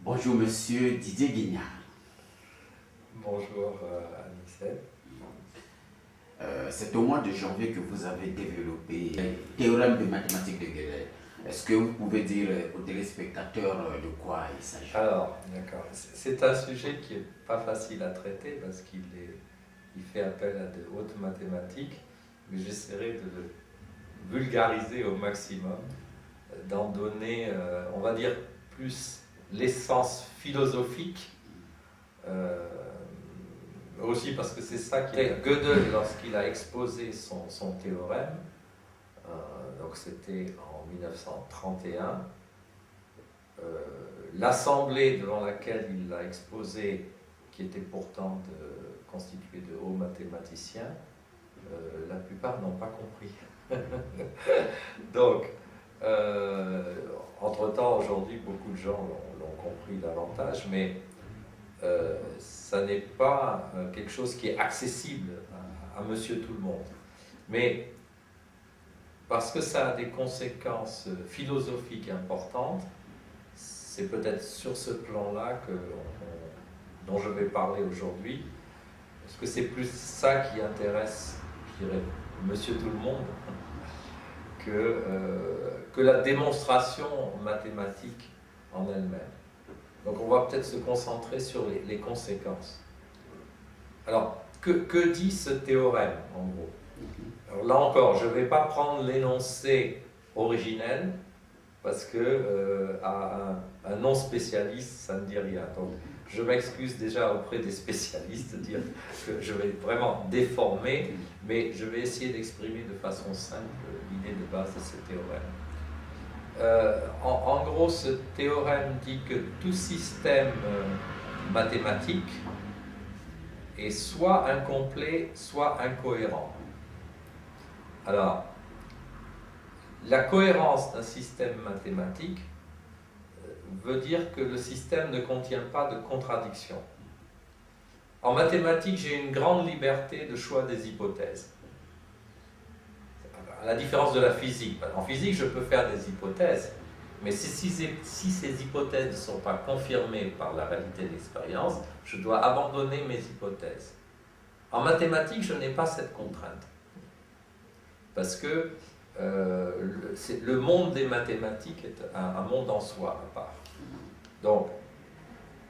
Bonjour Monsieur Didier Guignard. Bonjour Anicet. C'est au mois de janvier que vous avez développé le théorème de mathématiques de Gödel. Est-ce que vous pouvez dire aux téléspectateurs de quoi il s'agit? Alors, d'accord. C'est un sujet qui n'est pas facile à traiter parce il fait appel à de hautes mathématiques, mais j'essaierai de le vulgariser au maximum, d'en donner, on va dire, plus l'essence philosophique, aussi parce que c'est ça qui est Gödel lorsqu'il a exposé son théorème, donc c'était en 1931. L'assemblée devant laquelle il l'a exposé, qui était pourtant constituée de hauts mathématiciens, la plupart n'ont pas compris. Donc, entre-temps, aujourd'hui, beaucoup de gens l'ont compris davantage, mais ça n'est pas quelque chose qui est accessible à monsieur tout le monde. Mais parce que ça a des conséquences philosophiques importantes, c'est peut-être sur ce plan-là dont je vais parler aujourd'hui, parce que c'est plus ça qui intéresse, je dirais, monsieur tout le monde, que la démonstration mathématique en elle-même. Donc on va peut-être se concentrer sur les conséquences. Alors, que dit ce théorème, en gros? Alors là encore, je ne vais pas prendre l'énoncé originel, parce que à un non-spécialiste, ça ne dit rien. Donc, je m'excuse déjà auprès des spécialistes de dire que je vais vraiment déformer, mais je vais essayer d'exprimer de façon simple l'idée de base de ce théorème. En gros, ce théorème dit que tout système mathématique est soit incomplet, soit incohérent. Alors, la cohérence d'un système mathématique veut dire que le système ne contient pas de contradiction. En mathématiques, j'ai une grande liberté de choix des hypothèses. À la différence de la physique. En physique, je peux faire des hypothèses, mais si ces hypothèses ne sont pas confirmées par la réalité de l'expérience, je dois abandonner mes hypothèses. En mathématiques, je n'ai pas cette contrainte. Parce que le monde des mathématiques est un monde en soi, à part. Donc,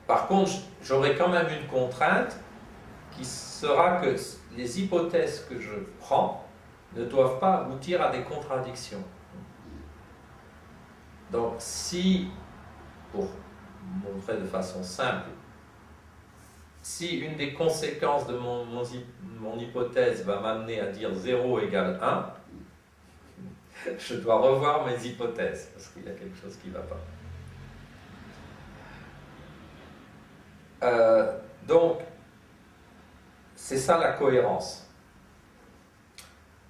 par contre, j'aurai quand même une contrainte qui sera que les hypothèses que je prends ne doivent pas aboutir à des contradictions. Donc, si, pour montrer de façon simple, si une des conséquences de mon hypothèse va m'amener à dire 0 égale 1, je dois revoir mes hypothèses, parce qu'il y a quelque chose qui ne va pas. Donc, c'est ça la cohérence.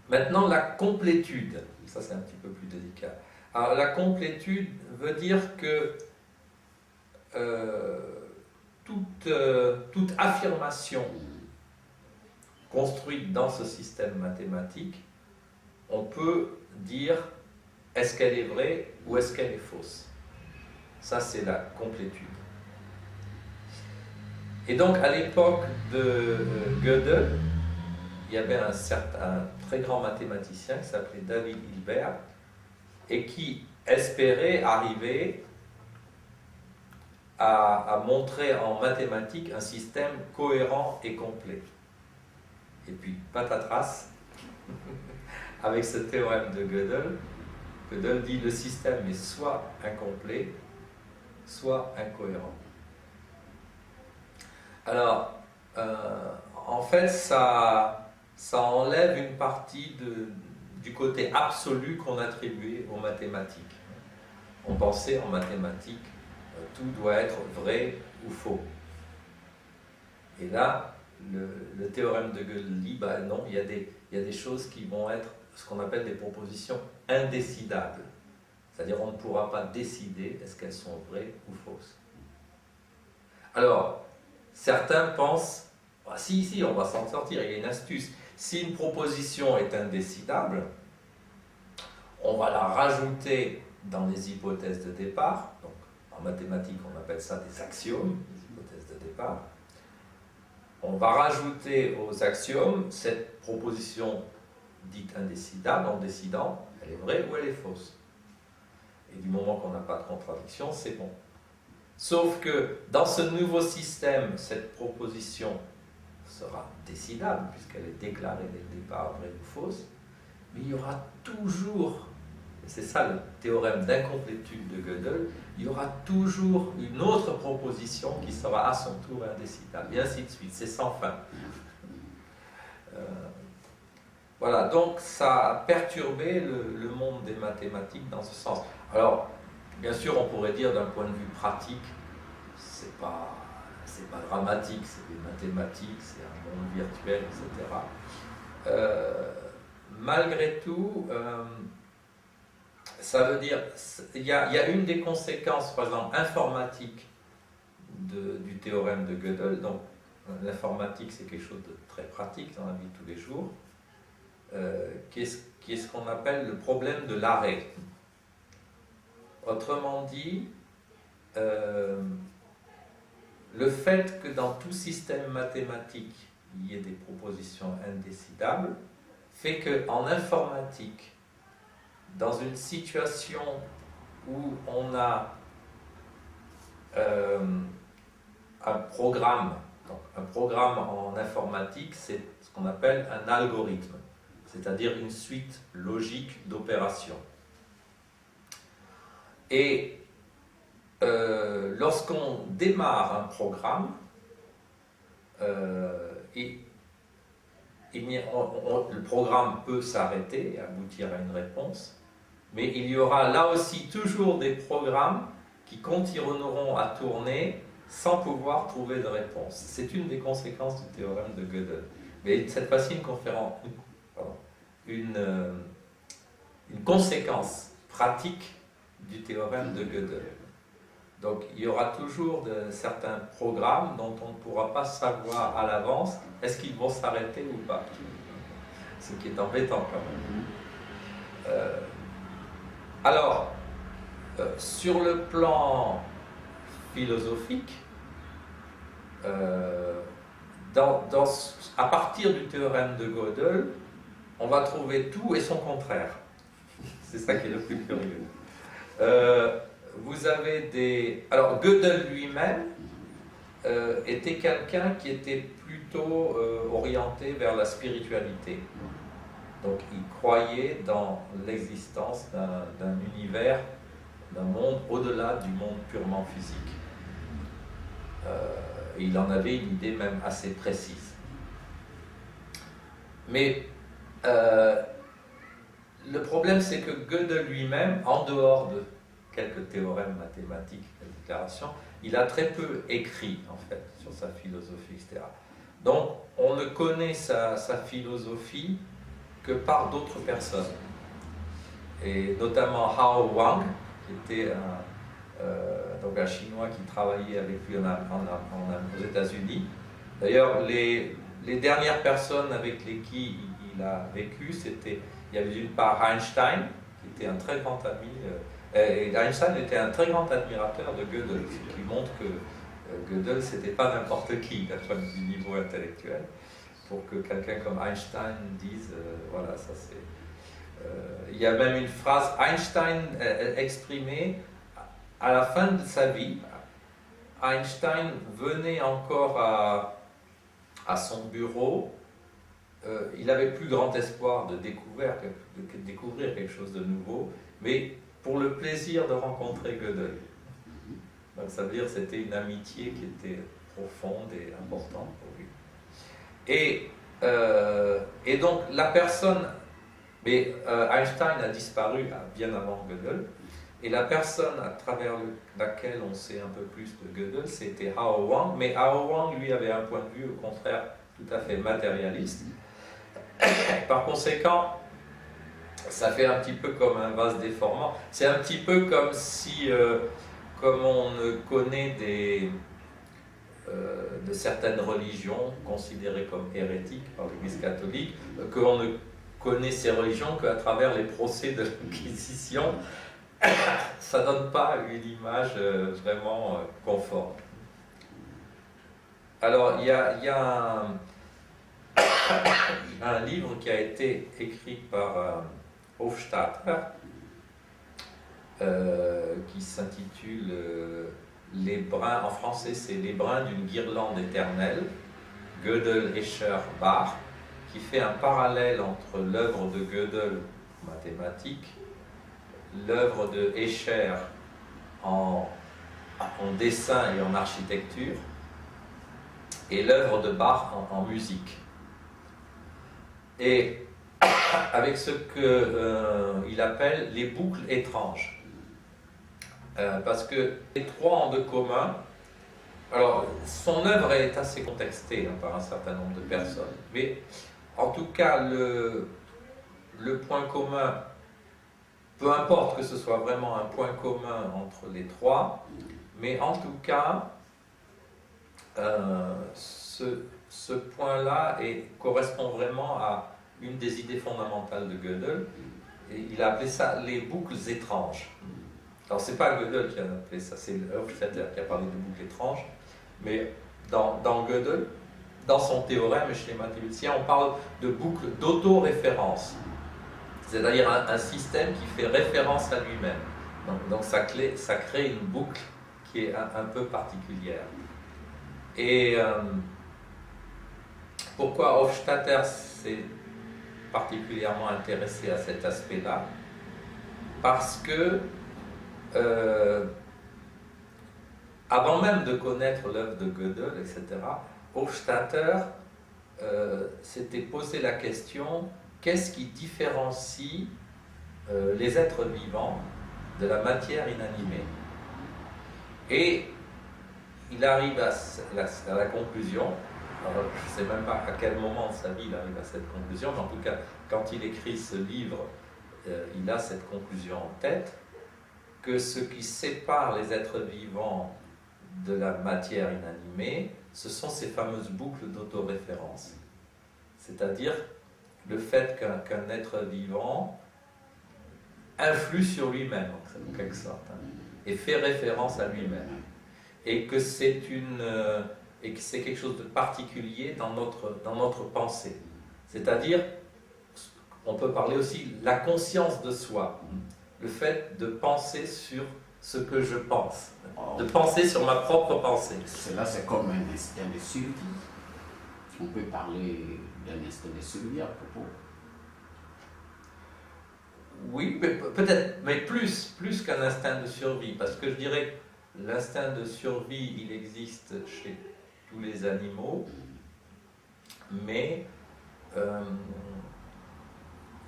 Maintenant, la complétude, ça c'est un petit peu plus délicat. Alors, la complétude veut dire que toute affirmation construite dans ce système mathématique, on peut dire est-ce qu'elle est vraie ou est-ce qu'elle est fausse. Ça, c'est la complétude. Et donc, à l'époque de Gödel, il y avait un très grand mathématicien qui s'appelait David Hilbert et qui espérait arriver à montrer en mathématiques un système cohérent et complet. Et puis, patatras, avec ce théorème de Gödel, Gödel dit le système est soit incomplet, soit incohérent. Alors, en fait, ça enlève une partie du côté absolu qu'on attribuait aux mathématiques. On pensait en mathématiques, tout doit être vrai ou faux. Et là, le théorème de Gödel dit, bah non, il y a des choses qui vont être ce qu'on appelle des propositions indécidables. C'est-à-dire on ne pourra pas décider est-ce qu'elles sont vraies ou fausses. Alors, certains pensent, ah, si, on va s'en sortir, il y a une astuce. Si une proposition est indécidable, on va la rajouter dans les hypothèses de départ. Donc, en en mathématiques on appelle ça des axiomes, des hypothèses de départ. On va rajouter aux axiomes cette proposition dite indécidable, en décidant elle est vraie ou elle est fausse. Et du moment qu'on n'a pas de contradiction, c'est bon. Sauf que dans ce nouveau système, cette proposition sera décidable, puisqu'elle est déclarée dès le départ vraie ou fausse, mais il y aura toujours, et c'est ça le théorème d'incomplétude de Gödel, il y aura toujours une autre proposition qui sera à son tour indécidable, et ainsi de suite, c'est sans fin. Voilà, donc ça a perturbé le monde des mathématiques dans ce sens. Alors, bien sûr, on pourrait dire d'un point de vue pratique, c'est pas dramatique, c'est des mathématiques, c'est un monde virtuel, etc. Malgré tout, ça veut dire, il y a une des conséquences, par exemple, informatique du théorème de Gödel. Donc, l'informatique, c'est quelque chose de très pratique dans la vie de tous les jours, qui est ce qu'on appelle le problème de l'arrêt. Autrement dit, le fait que dans tout système mathématique, il y ait des propositions indécidables, fait qu'en informatique, dans une situation où on a un programme, donc un programme en informatique, c'est ce qu'on appelle un algorithme, c'est-à-dire une suite logique d'opérations. Et lorsqu'on démarre un programme, le programme peut s'arrêter et aboutir à une réponse, mais il y aura là aussi toujours des programmes qui continueront à tourner sans pouvoir trouver de réponse. C'est une des conséquences du théorème de Gödel. Mais cette fois-ci, une conséquence pratique du théorème de Gödel. Donc il y aura toujours certains programmes dont on ne pourra pas savoir à l'avance est-ce qu'ils vont s'arrêter ou pas. Ce qui est embêtant quand même. Alors, sur le plan philosophique, à partir du théorème de Gödel, on va trouver tout et son contraire. C'est ça qui est le plus curieux. Vous avez des... Alors, Gödel lui-même était quelqu'un qui était plutôt orienté vers la spiritualité. Donc, il croyait dans l'existence d'un univers, d'un monde au-delà du monde purement physique. Et il en avait une idée même assez précise. Mais le problème, c'est que Gödel lui-même, en dehors de quelques théorèmes mathématiques, quelques déclarations, il a très peu écrit, en fait, sur sa philosophie, etc. Donc, on ne connaît sa philosophie que par d'autres personnes. Et notamment Hao Wang, qui était donc un Chinois qui travaillait avec lui aux États-Unis. D'ailleurs, les dernières personnes avec qui il a vécu, il y avait d'une part Einstein, qui était un très grand ami, et Einstein était un très grand admirateur de Gödel, ce qui montre que Gödel, c'était pas n'importe qui d'un point de vue niveau intellectuel, pour que quelqu'un comme Einstein dise, voilà, ça c'est... il y a même une phrase, Einstein exprimée à la fin de sa vie. Einstein venait encore à son bureau, il avait plus grand espoir de découvrir quelque chose de nouveau, mais pour le plaisir de rencontrer Gödel. Donc ça veut dire que c'était une amitié qui était profonde et importante pour lui. Et donc la personne, mais Einstein a disparu bien avant Gödel, et la personne à travers laquelle on sait un peu plus de Gödel, c'était Hao Wang, mais Hao Wang, lui, avait un point de vue, au contraire, tout à fait matérialiste. Par conséquent, ça fait un petit peu comme un vase déformant. C'est un petit peu comme si, comme on ne connaît de certaines religions considérées comme hérétiques par l'Église catholique, qu'on ne connaît ces religions qu'à travers les procès de l'Inquisition. ça donne pas une image vraiment conforme. Alors, il y a un livre qui a été écrit par Hofstadter, qui s'intitule Les brins, en français c'est Les brins d'une guirlande éternelle, Gödel, Escher, Bach, qui fait un parallèle entre l'œuvre de Gödel, mathématique, l'œuvre de Escher en dessin et en architecture, et l'œuvre de Bach en musique. Et avec ce qu'il appelle les boucles étranges. Parce que les trois ont de commun. Alors, son œuvre est assez contextée par un certain nombre de personnes, mais en tout cas, le point commun, peu importe que ce soit vraiment un point commun entre les trois, mais en tout cas, ce point-là correspond vraiment à une des idées fondamentales de Gödel, et il a appelé ça les boucles étranges. Alors, c'est pas Gödel qui a appelé ça, c'est Hofstadter qui a parlé de boucles étranges, mais dans Gödel, dans son théorème chez les mathématiciens, on parle de boucles d'autoréférence, c'est-à-dire un système qui fait référence à lui-même. Donc ça crée une boucle qui est un peu particulière. Et pourquoi Hofstadter s'est particulièrement intéressé à cet aspect-là? Parce que avant même de connaître l'œuvre de Gödel, etc., Hofstadter s'était posé la question: qu'est-ce qui différencie les êtres vivants de la matière inanimée? Et il arrive à la conclusion, alors je ne sais même pas à quel moment de sa vie il arrive à cette conclusion, mais en tout cas, quand il écrit ce livre, il a cette conclusion en tête, que ce qui sépare les êtres vivants de la matière inanimée, ce sont ces fameuses boucles d'autoréférence. C'est-à-dire le fait qu'un être vivant influe sur lui-même, en quelque sorte, et fait référence à lui-même. Et que c'est quelque chose de particulier dans notre pensée. C'est-à-dire, on peut parler aussi de la conscience de soi, le fait de penser sur ce que je pense, de penser sur ma propre pensée. Cela, c'est comme un instinct de survie. On peut parler d'un instinct de survie à propos. Oui, peut-être, mais plus qu'un instinct de survie, parce que je dirais que l'instinct de survie, il existe chez tous les animaux, mais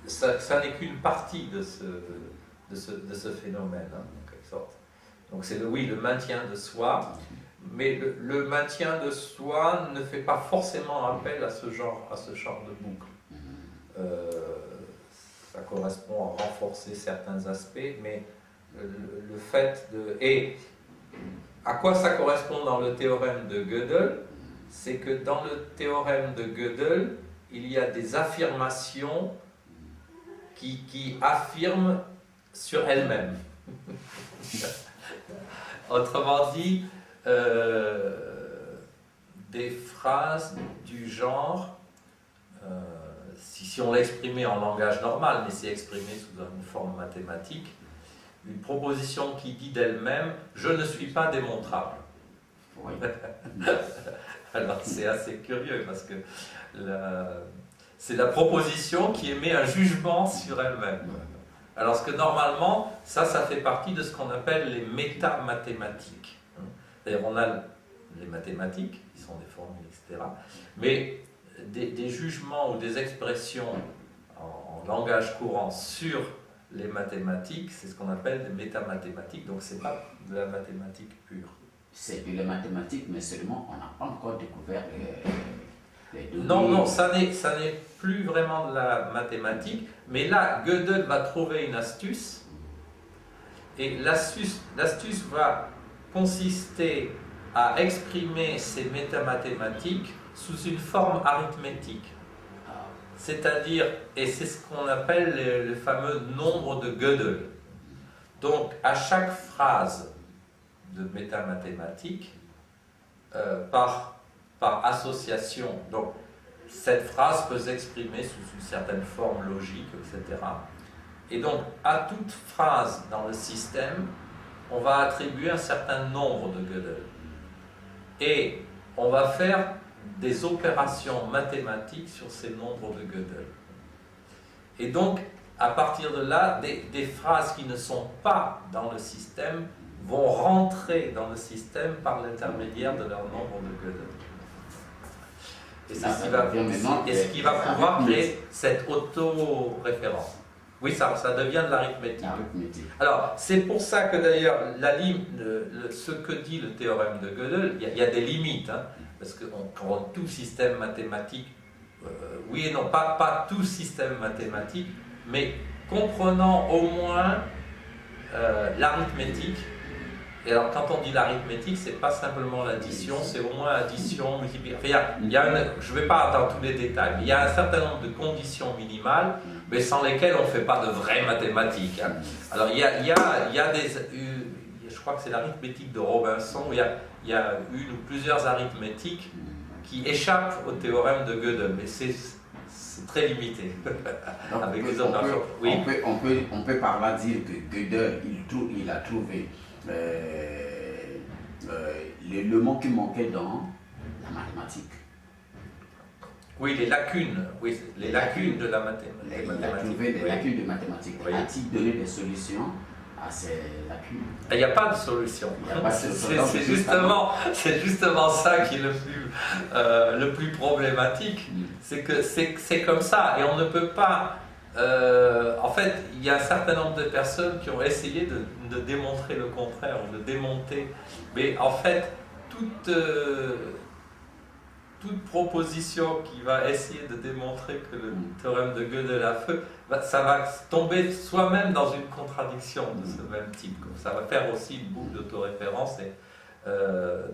ça n'est qu'une partie de ce phénomène, en quelque sorte. Donc c'est le maintien de soi, mais le maintien de soi ne fait pas forcément appel à ce genre de boucle. Ça correspond à renforcer certains aspects, mais le fait de... Et à quoi ça correspond dans le théorème de Gödel? C'est que dans le théorème de Gödel, il y a des affirmations qui affirment sur elles-mêmes. Autrement dit, des phrases du genre, si on l'exprimait en langage normal, mais c'est exprimé sous une forme mathématique, une proposition qui dit d'elle-même « je ne suis pas démontrable ». Oui. Alors c'est assez curieux parce que c'est la proposition qui émet un jugement sur elle-même. Alors que normalement, ça fait partie de ce qu'on appelle les métamathématiques. C'est-à-dire on a les mathématiques, qui sont des formules, etc. Mais des jugements ou des expressions en langage courant sur les mathématiques, c'est ce qu'on appelle des métamathématiques, donc c'est pas de la mathématique pure. C'est de la mathématique, mais seulement on n'a pas encore découvert les données. Non, ça n'est plus vraiment de la mathématique, mais là, Gödel va trouver une astuce, et l'astuce va consister à exprimer ces métamathématiques sous une forme arithmétique. C'est-à-dire, et c'est ce qu'on appelle le fameux nombre de Gödel. Donc, à chaque phrase de métamathématiques, par association, donc cette phrase peut s'exprimer sous une certaine forme logique, etc. Et donc, à toute phrase dans le système, on va attribuer un certain nombre de Gödel. Et on va faire des opérations mathématiques sur ces nombres de Gödel. Et donc, à partir de là, des phrases qui ne sont pas dans le système vont rentrer dans le système par l'intermédiaire de leur nombre de Gödel. Et c'est ce qui va pouvoir créer cette auto-référence. Oui, ça devient de l'arithmétique. Alors, c'est pour ça que d'ailleurs, ce que dit le théorème de Gödel, il y a des limites, hein, parce que tout système mathématique, oui et non, pas tout système mathématique, mais comprenant au moins l'arithmétique. Et alors, quand on dit l'arithmétique, c'est pas simplement l'addition, c'est au moins addition, multiplication. Enfin, je ne vais pas dans tous les détails, mais il y a un certain nombre de conditions minimales, mais sans lesquelles on ne fait pas de vraies mathématiques. Hein. Alors, il y a des. Je crois que c'est l'arithmétique de Robinson, où il y a une ou plusieurs arithmétiques qui échappent au théorème de Gödel, mais c'est très limité. Donc, avec les opérations. Oui. On peut par là dire que Gödel, il a trouvé le mot qui manquait dans la mathématique. Oui, les lacunes de la mathématique. Il a trouvé des lacunes de mathématiques. Oui. A-t-il donné des solutions à ces lacunes? Il n'y a pas de solution. C'est justement ça qui est le plus problématique. C'est que c'est comme ça et on ne peut pas. En fait, il y a un certain nombre de personnes qui ont essayé de démontrer le contraire, ou de démonter. Mais en fait, toute proposition qui va essayer de démontrer que le théorème de Gödel a feu, ça va tomber soi-même dans une contradiction de ce même type. Ça va faire aussi une boucle d'autoréférence.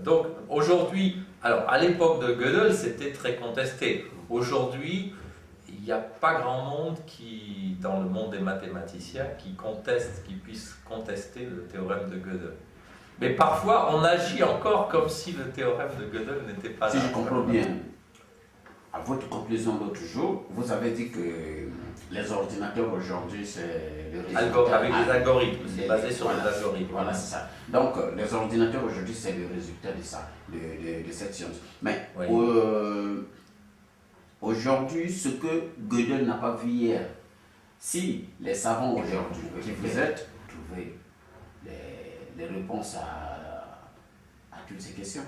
Donc aujourd'hui, alors à l'époque de Gödel, c'était très contesté. Aujourd'hui, il n'y a pas grand monde dans le monde des mathématiciens qui puisse contester le théorème de Gödel. Mais parfois, on agit encore comme si le théorème de Gödel n'était pas là. Si je comprends bien, à votre conclusion l'autre jour, vous avez dit que les ordinateurs aujourd'hui, c'est le résultat. Avec les algorithmes, c'est basé sur les algorithmes. Voilà, c'est ça. Donc, les ordinateurs aujourd'hui, c'est le résultat de ça, de cette science. Mais oui. Aujourd'hui, ce que Gödel n'a pas vu hier, si les savants aujourd'hui qui vous êtes, trouvez les réponses à toutes ces questions,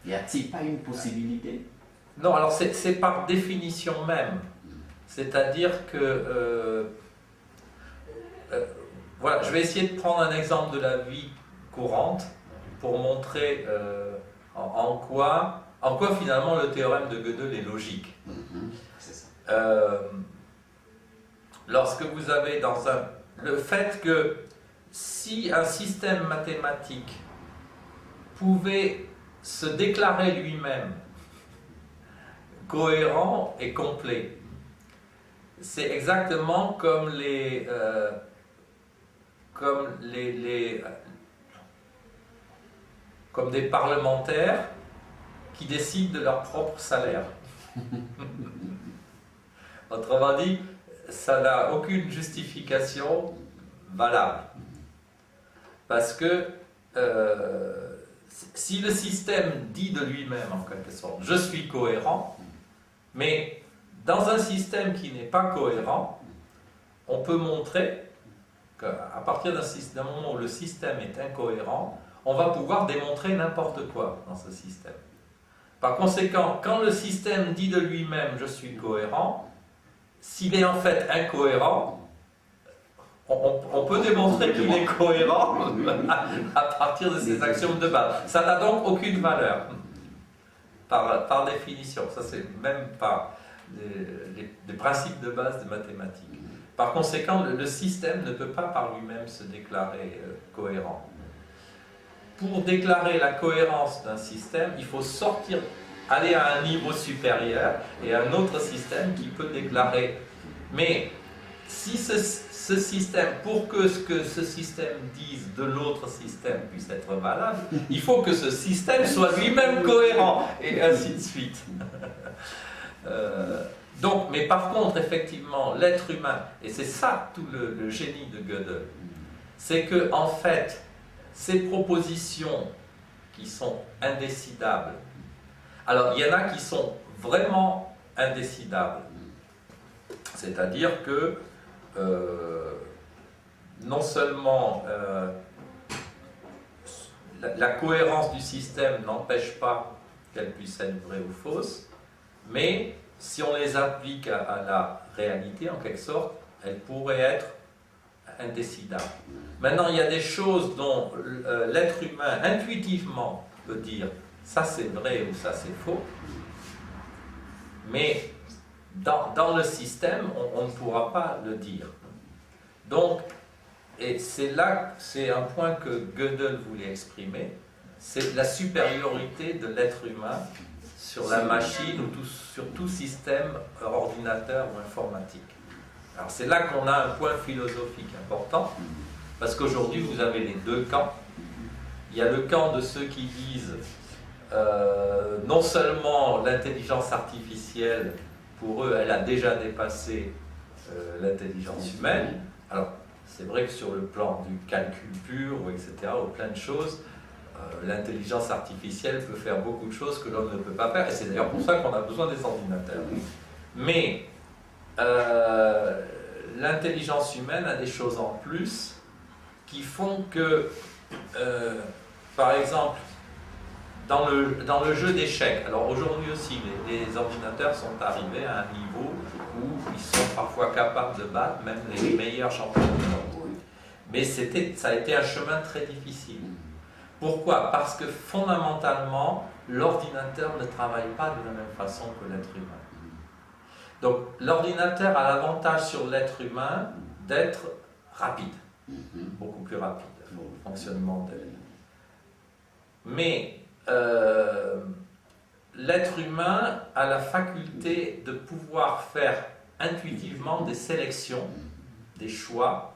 y a-t-il pas une possibilité? Non, alors c'est par définition même. C'est-à-dire que... voilà, je vais essayer de prendre un exemple de la vie courante pour montrer en quoi finalement le théorème de Gödel est logique. C'est ça. Lorsque vous avez le fait que si un système mathématique pouvait se déclarer lui-même cohérent et complet, c'est exactement comme comme des parlementaires qui décident de leur propre salaire. Autrement dit, ça n'a aucune justification valable. Parce que si le système dit de lui-même, en quelque sorte, je suis cohérent, mais dans un système qui n'est pas cohérent, on peut montrer qu'à partir d'un moment où le système est incohérent, on va pouvoir démontrer n'importe quoi dans ce système. Par conséquent, quand le système dit de lui-même « je suis cohérent », s'il est en fait incohérent, on peut démontrer qu'il est cohérent à partir de ces axiomes de base. Ça n'a donc aucune valeur, par définition. Ça, c'est même pas les principes de base des mathématiques. Par conséquent, le système ne peut pas par lui-même se déclarer cohérent. Pour déclarer la cohérence d'un système, il faut aller à un niveau supérieur et un autre système qui peut déclarer. Mais si ce système, pour que ce que ce système dise de l'autre système puisse être valable, il faut que ce système soit lui-même cohérent, et ainsi de suite. Donc, mais par contre, effectivement, l'être humain, et c'est ça tout le génie de Gödel, c'est que en fait, ces propositions qui sont indécidables, alors il y en a qui sont vraiment indécidables, c'est-à-dire que non seulement la cohérence du système n'empêche pas qu'elle puisse être vraie ou fausse, mais si on les applique à la réalité, en quelque sorte, elles pourraient être indécidables. Maintenant, il y a des choses dont l'être humain, intuitivement, peut dire ça c'est vrai ou ça c'est faux, mais dans le système, on ne pourra pas le dire. Donc, et c'est là, c'est un point que Gödel voulait exprimer, c'est la supériorité de l'être humain sur la machine ou sur tout système ordinateur ou informatique. Alors c'est là qu'on a un point philosophique important, parce qu'aujourd'hui vous avez les deux camps. Il y a le camp de ceux qui disent non seulement l'intelligence artificielle, pour eux, elle a déjà dépassé l'intelligence humaine. Alors c'est vrai que sur le plan du calcul pur, ou etc., ou plein de choses, l'intelligence artificielle peut faire beaucoup de choses que l'homme ne peut pas faire, et c'est d'ailleurs pour ça qu'on a besoin des ordinateurs. Mais l'intelligence humaine a des choses en plus qui font que, par exemple, dans le jeu d'échecs, alors aujourd'hui aussi, les ordinateurs sont arrivés à un niveau où ils sont parfois capables de battre même les meilleurs champions du monde. Mais ça a été un chemin très difficile. Pourquoi? Parce que fondamentalement, l'ordinateur ne travaille pas de la même façon que l'être humain. Donc l'ordinateur a l'avantage sur l'être humain d'être rapide, beaucoup plus rapide, le fonctionnement de... Mais l'être humain a la faculté de pouvoir faire intuitivement des sélections, des choix,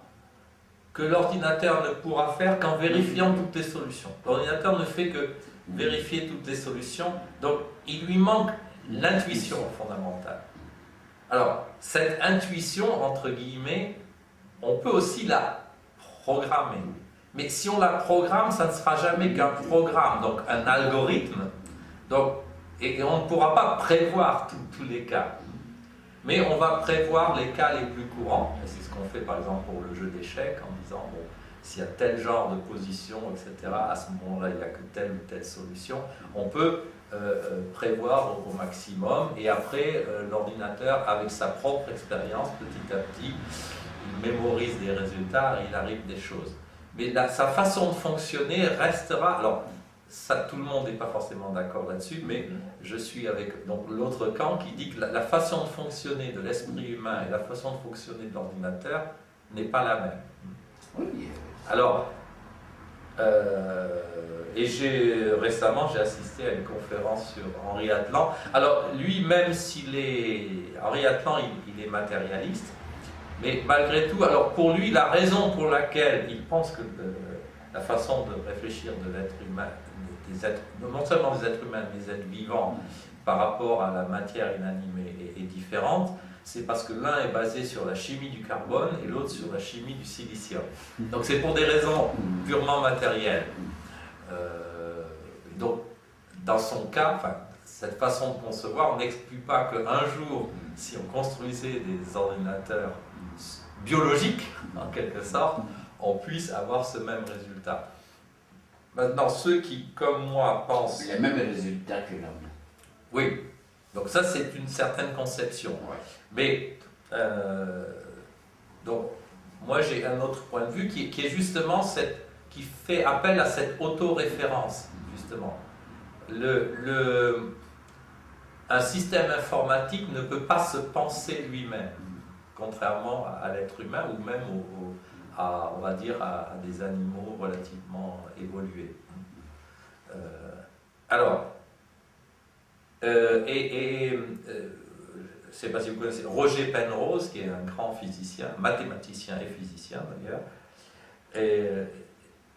que l'ordinateur ne pourra faire qu'en vérifiant toutes les solutions. L'ordinateur ne fait que vérifier toutes les solutions, donc il lui manque l'intuition fondamentale. Alors, cette intuition, entre guillemets, on peut aussi la programmer. Mais si on la programme, ça ne sera jamais qu'un programme, donc un algorithme. Donc, et on ne pourra pas prévoir tous les cas. Mais on va prévoir les cas les plus courants, et c'est ce qu'on fait par exemple pour le jeu d'échecs, en disant, bon, s'il y a tel genre de position, etc., à ce moment-là, il n'y a que telle ou telle solution, on peut prévoir au maximum, et après, l'ordinateur, avec sa propre expérience, petit à petit, il mémorise des résultats et il arrive des choses. Mais sa façon de fonctionner restera... Alors, ça, tout le monde n'est pas forcément d'accord là-dessus, mais je suis avec l'autre camp qui dit que la façon de fonctionner de l'esprit humain et la façon de fonctionner de l'ordinateur n'est pas la même. Alors, et récemment j'ai assisté à une conférence sur Henri Atlan. Alors lui, même s'il est... Henri Atlan, il est matérialiste, mais malgré tout, alors pour lui, la raison pour laquelle il pense que la façon de réfléchir de l'être humain, non seulement des êtres humains, mais des êtres vivants, par rapport à la matière inanimée est différente, c'est parce que l'un est basé sur la chimie du carbone et l'autre sur la chimie du silicium. Donc c'est pour des raisons purement matérielles. Donc dans son cas, cette façon de concevoir, on n'exclut pas qu'un jour, si on construisait des ordinateurs biologiques, en quelque sorte, on puisse avoir ce même résultat. Maintenant, ceux qui, comme moi, pensent... Les mêmes résultats que l'homme. Oui, donc ça c'est une certaine conception. Ouais. Mais, donc, moi j'ai un autre point de vue qui est justement qui fait appel à cette autoréférence, justement. Un système informatique ne peut pas se penser lui-même, contrairement à l'être humain ou même on va dire, à des animaux relativement évolués. je ne sais pas si vous connaissez Roger Penrose, qui est un grand physicien, mathématicien et physicien d'ailleurs, et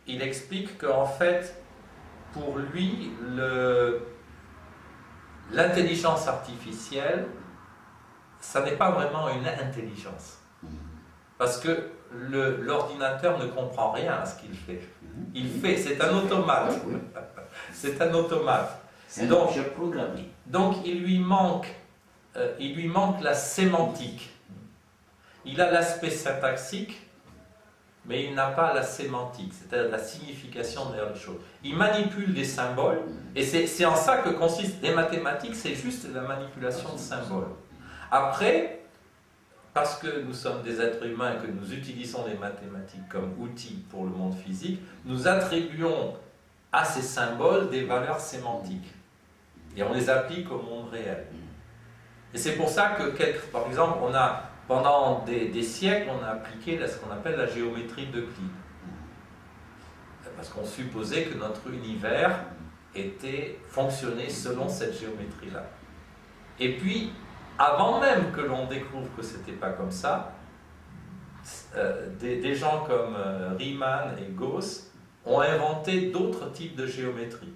il explique qu'en fait, pour lui, l'intelligence artificielle, ça n'est pas vraiment une intelligence. Parce que l'ordinateur ne comprend rien à ce qu'il fait. Il fait, c'est un automate. C'est un automate. C'est un objet programmé. Donc il lui manque la sémantique. Il a l'aspect syntaxique, mais il n'a pas la sémantique, c'est-à-dire la signification derrière les choses. Il manipule des symboles, et c'est en ça que consistent les mathématiques, c'est juste la manipulation de symboles. Après, parce que nous sommes des êtres humains et que nous utilisons les mathématiques comme outil pour le monde physique, nous attribuons à ces symboles des valeurs sémantiques. Et on les applique au monde réel. Et c'est pour ça que, par exemple, pendant des siècles, on a appliqué ce qu'on appelle la géométrie d'Euclide. Parce qu'on supposait que notre univers fonctionnait selon cette géométrie-là. Et puis, avant même que l'on découvre que ce n'était pas comme ça, des gens comme Riemann et Gauss ont inventé d'autres types de géométrie.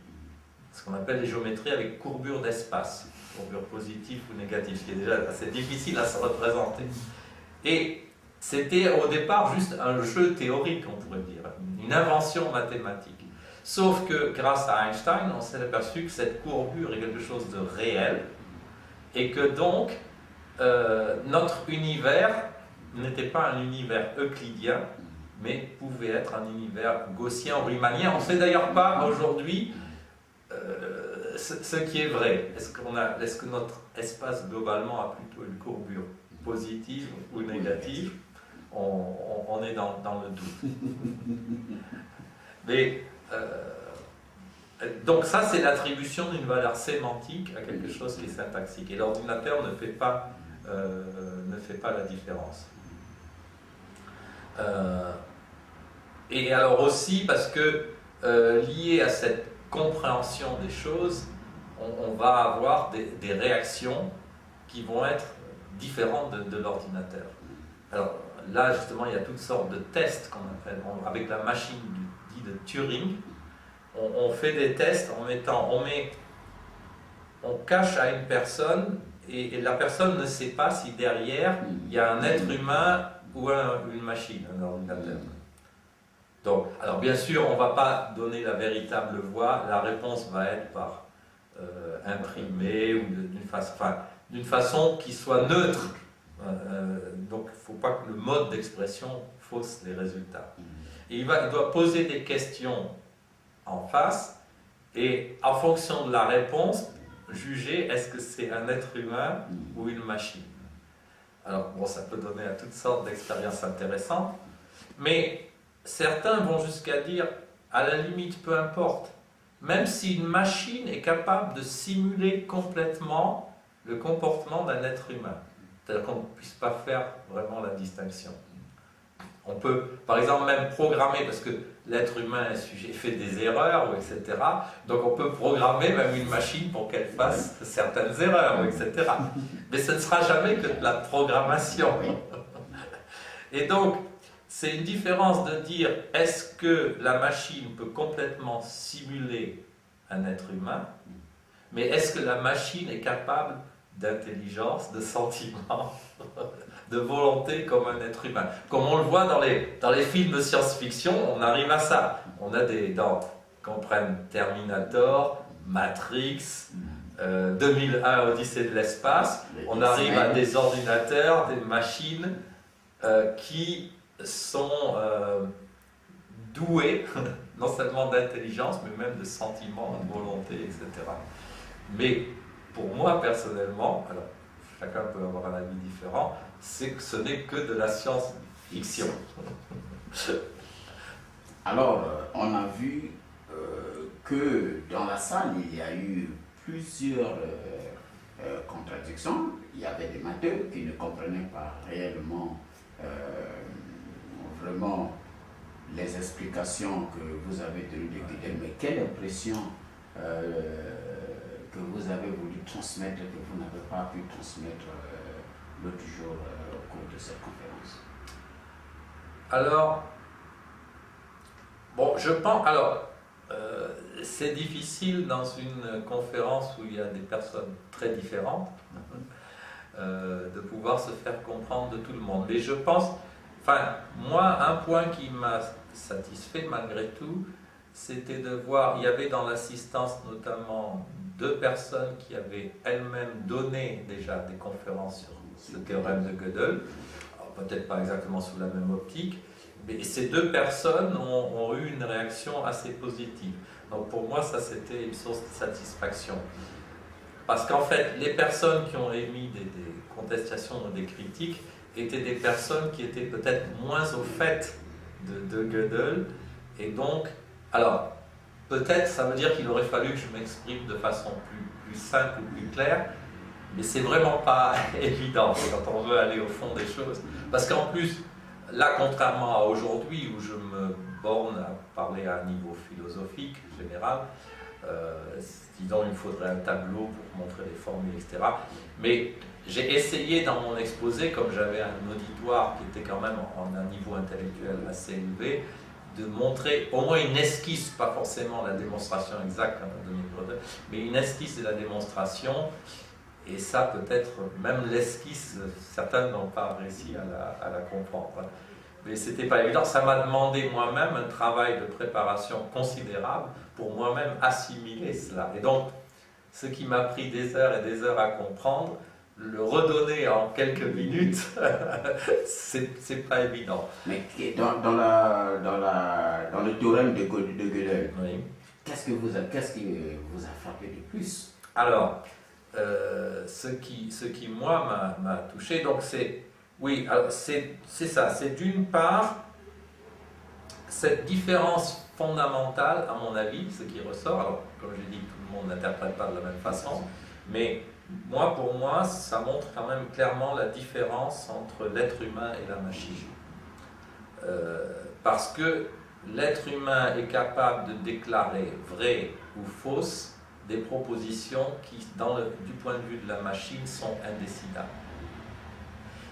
Ce qu'on appelle les géométries avec courbure d'espace, courbure positive ou négative, ce qui est déjà assez difficile à se représenter. Et c'était au départ juste un jeu théorique, on pourrait dire, une invention mathématique. Sauf que grâce à Einstein, on s'est aperçu que cette courbure est quelque chose de réel, et que donc notre univers n'était pas un univers euclidien, mais pouvait être un univers gaussien ou riemanien. On ne sait d'ailleurs pas aujourd'hui ce qui est vrai. Est-ce que notre espace globalement a plutôt une courbure positive ou négative? On est dans le doute. Mais donc ça, c'est l'attribution d'une valeur sémantique à quelque chose qui est syntaxique. Et l'ordinateur ne fait pas la différence. Et alors aussi parce que lié à cette compréhension des choses, on va avoir des réactions qui vont être différentes de l'ordinateur. Alors là, justement, il y a toutes sortes de tests qu'on appelle, avec la machine dite de Turing. On fait des tests on cache à une personne et la personne ne sait pas si derrière il y a un être humain ou une machine, un ordinateur. Donc, alors bien sûr, on ne va pas donner la véritable voix, la réponse va être par imprimée ou d'une façon qui soit neutre. Donc, il ne faut pas que le mode d'expression fausse les résultats. Et il doit poser des questions en face et en fonction de la réponse, juger est-ce que c'est un être humain ou une machine. Alors, bon, ça peut donner à toutes sortes d'expériences intéressantes, mais certains vont jusqu'à dire, à la limite, peu importe, même si une machine est capable de simuler complètement le comportement d'un être humain, c'est-à-dire qu'on ne puisse pas faire vraiment la distinction. On peut, par exemple, même programmer, parce que l'être humain fait des erreurs, etc. Donc on peut programmer même une machine pour qu'elle fasse certaines erreurs, etc. Mais ce ne sera jamais que de la programmation. Et donc, c'est une différence de dire, est-ce que la machine peut complètement simuler un être humain, mais est-ce que la machine est capable d'intelligence, de sentiment, de volonté comme un être humain. Comme on le voit dans les films de science-fiction, on arrive à ça. On a qu'on prenne Terminator, Matrix, 2001 Odyssée de l'espace, on arrive à des ordinateurs, des machines qui sont doués non seulement d'intelligence, mais même de sentiment, de volonté, etc. Mais pour moi personnellement, alors chacun peut avoir un avis différent, c'est que ce n'est que de la science-fiction. Alors, on a vu que dans la salle, il y a eu plusieurs contradictions. Il y avait des matheux qui ne comprenaient pas réellement vraiment les explications que vous avez tenues de Gödel, mais quelle impression que vous avez voulu transmettre, que vous n'avez pas pu transmettre l'autre jour au cours de cette conférence? Alors, bon, je pense, alors, c'est difficile dans une conférence où il y a des personnes très différentes de pouvoir se faire comprendre de tout le monde. Mais je pense, enfin, moi, un point qui m'a satisfait malgré tout, c'était de voir, il y avait dans l'assistance notamment 2 personnes qui avaient elles-mêmes donné déjà des conférences sur ce théorème de Gödel, peut-être pas exactement sous la même optique, mais ces 2 personnes ont eu une réaction assez positive. Donc pour moi, ça c'était une source de satisfaction. Parce qu'en fait, les personnes qui ont émis des contestations ou des critiques étaient des personnes qui étaient peut-être moins au fait de Gödel, et donc, alors, peut-être ça veut dire qu'il aurait fallu que je m'exprime de façon plus simple ou plus claire, mais c'est vraiment pas évident quand on veut aller au fond des choses. Parce qu'en plus, là, contrairement à aujourd'hui où je me borne à parler à un niveau philosophique général, disons il faudrait un tableau pour montrer les formules, etc. Mais j'ai essayé dans mon exposé, comme j'avais un auditoire qui était quand même en un niveau intellectuel assez élevé, de montrer au moins une esquisse, pas forcément la démonstration exacte, mais une esquisse de la démonstration. Et ça, peut-être, même l'esquisse, certains n'ont pas réussi à la comprendre. Mais ce n'était pas évident. Ça m'a demandé moi-même un travail de préparation considérable pour moi-même assimiler cela. Et donc, ce qui m'a pris des heures et des heures à comprendre, le redonner en quelques minutes, c'est pas évident. Mais dans le théorème de Gödel, oui, qu'est-ce qui vous a frappé de plus? Alors, ce qui moi m'a touché, donc oui, c'est ça, c'est d'une part cette différence fondamentale, à mon avis, ce qui ressort. Alors, comme j'ai dit, tout le monde n'interprète pas de la même façon, mais pour moi, ça montre quand même clairement la différence entre l'être humain et la machine. Parce que l'être humain est capable de déclarer vraies ou fausses des propositions qui, du point de vue de la machine, sont indécidables.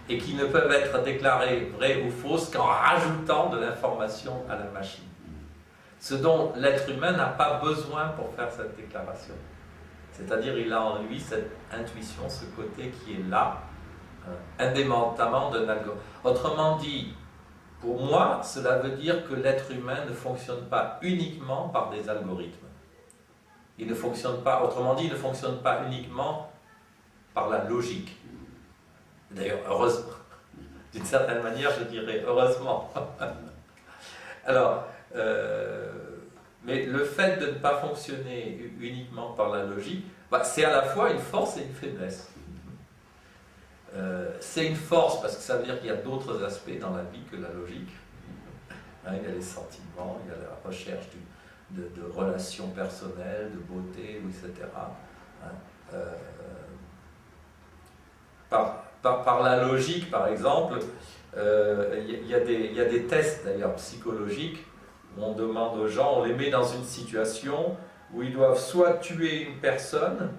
Et qui ne peuvent être déclarées vraies ou fausses qu'en rajoutant de l'information à la machine. Ce dont l'être humain n'a pas besoin pour faire cette déclaration. C'est-à-dire il a en lui cette intuition, ce côté qui est là, indépendamment d'un algorithme. Autrement dit, pour moi, cela veut dire que l'être humain ne fonctionne pas uniquement par des algorithmes. Il ne fonctionne pas, autrement dit, il ne fonctionne pas uniquement par la logique. D'ailleurs, heureusement. D'une certaine manière, je dirais heureusement. Alors, mais le fait de ne pas fonctionner uniquement par la logique, c'est à la fois une force et une faiblesse. C'est une force parce que ça veut dire qu'il y a d'autres aspects dans la vie que la logique. Il y a les sentiments, il y a la recherche de relations personnelles, de beauté, etc. Par la logique, par exemple, il y a des tests d'ailleurs psychologiques où on demande aux gens, on les met dans une situation où ils doivent soit tuer une personne,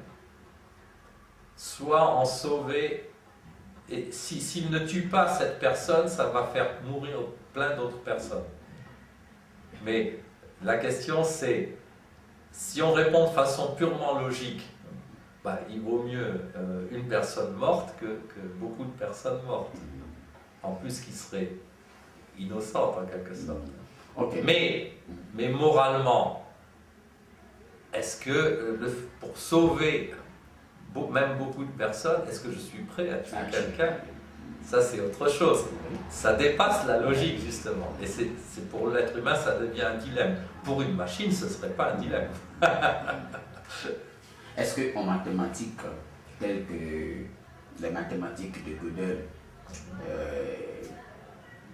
soit en sauver. Et s'ils ne tuent pas cette personne, ça va faire mourir plein d'autres personnes. Mais la question c'est, si on répond de façon purement logique, il vaut mieux une personne morte que beaucoup de personnes mortes. En plus qui seraient innocentes en quelque sorte. Okay. Mais moralement, est-ce que pour sauver même beaucoup de personnes, est-ce que je suis prêt à tuer quelqu'un? Ça c'est autre chose. Ça dépasse la logique justement. Et c'est pour l'être humain ça devient un dilemme. Pour une machine ce ne serait pas un dilemme. Est-ce qu'en mathématiques, telles que les mathématiques de Gödel,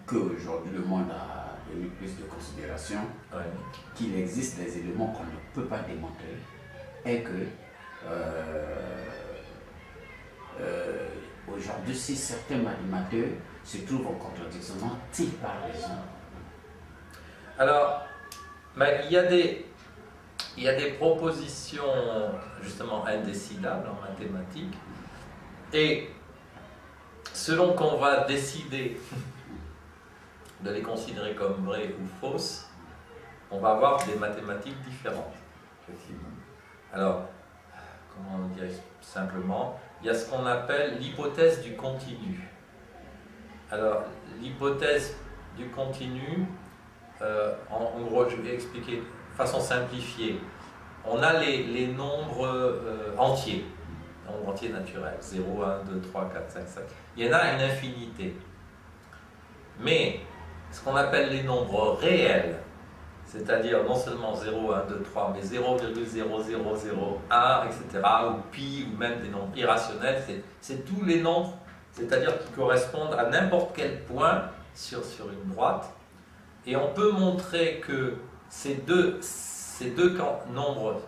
qu'aujourd'hui le monde a donné plus de considération, oui, qu'il existe des éléments qu'on ne peut pas démontrer et que aujourd'hui, si certains mathématiciens se trouvent en contradiction, ils parlent des gens. Alors, il y a des propositions justement indécidables en mathématiques et selon qu'on va décider de les considérer comme vraies ou fausses, on va avoir des mathématiques différentes. Effectivement. Alors, comment dire simplement, il y a ce qu'on appelle l'hypothèse du continu. Alors, l'hypothèse du continu, en gros, je vais expliquer de façon simplifiée. On a les nombres entiers, nombres entiers naturels, 0, 1, 2, 3, 4, 5, 5. Il y en a une infinité. Mais ce qu'on appelle les nombres réels, c'est-à-dire non seulement 0, 1, 2, 3, mais 0,0001, etc., ou pi, ou même des nombres irrationnels, c'est tous les nombres, c'est-à-dire qui correspondent à n'importe quel point sur une droite. Et on peut montrer que ces deux nombres,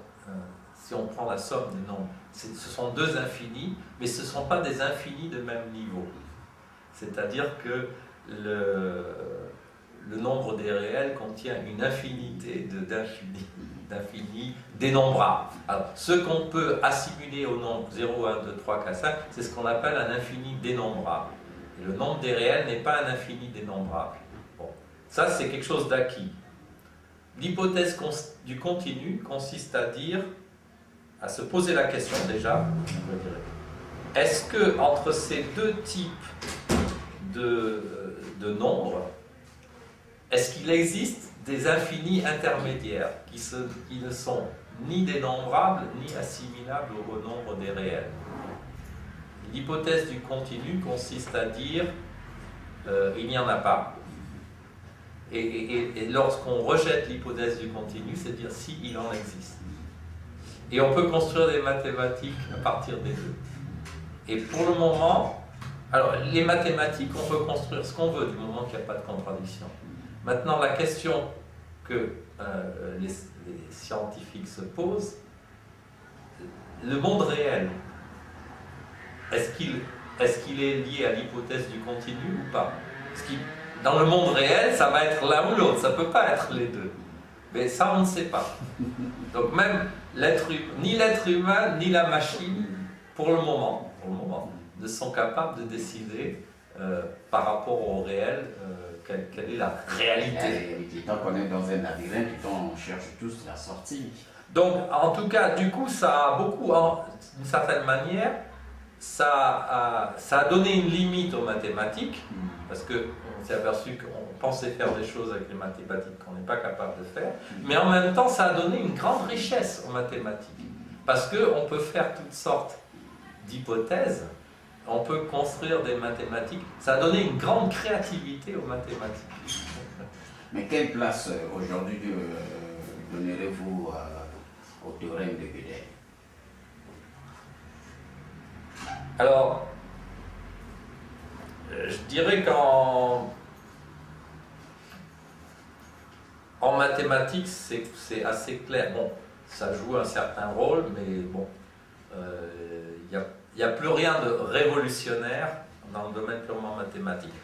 si on prend la somme des nombres, ce sont deux infinis, mais ce ne sont pas des infinis de même niveau. C'est-à-dire que le nombre des réels contient une infinité d'infinis dénombrables. Alors, ce qu'on peut assimiler au nombre 0, 1, 2, 3, 4, 5, c'est ce qu'on appelle un infini dénombrable. Et le nombre des réels n'est pas un infini dénombrable. Bon. Ça, c'est quelque chose d'acquis. L'hypothèse du continu consiste à se poser la question déjà, est-ce que entre ces deux types de nombres, est-ce qu'il existe des infinis intermédiaires qui ne sont ni dénombrables ni assimilables au nombre des réels? L'hypothèse du continu consiste à dire il n'y en a pas. Et lorsqu'on rejette l'hypothèse du continu, c'est dire si il en existe. Et on peut construire des mathématiques à partir des deux. Et pour le moment, alors les mathématiques, on peut construire ce qu'on veut du moment qu'il n'y a pas de contradiction. Maintenant, la question que les scientifiques se posent, le monde réel, est-ce qu'il est lié à l'hypothèse du continu ou pas? Dans le monde réel, ça va être l'un ou l'autre, ça ne peut pas être les deux. Mais ça, on ne sait pas. Donc même ni l'être humain, ni la machine, pour le moment, ne sont capables de décider par rapport au réel quelle est la réalité. Tant qu'on est dans un labyrinthe, on cherche tous la sortie. Donc, en tout cas, du coup, ça a beaucoup, d'une certaine manière, ça a donné une limite aux mathématiques, parce qu'on s'est aperçu qu'on pensait faire des choses avec les mathématiques qu'on n'est pas capable de faire, mais en même temps, ça a donné une grande richesse aux mathématiques, parce qu'on peut faire toutes sortes d'hypothèses, on peut construire des mathématiques, ça a donné une grande créativité aux mathématiques. Mais quelle place aujourd'hui donnerez-vous au théorème de Gödel? Alors, je dirais qu'en mathématiques, c'est assez clair. Bon, ça joue un certain rôle, mais bon, il n'y a plus rien de révolutionnaire dans le domaine purement mathématique.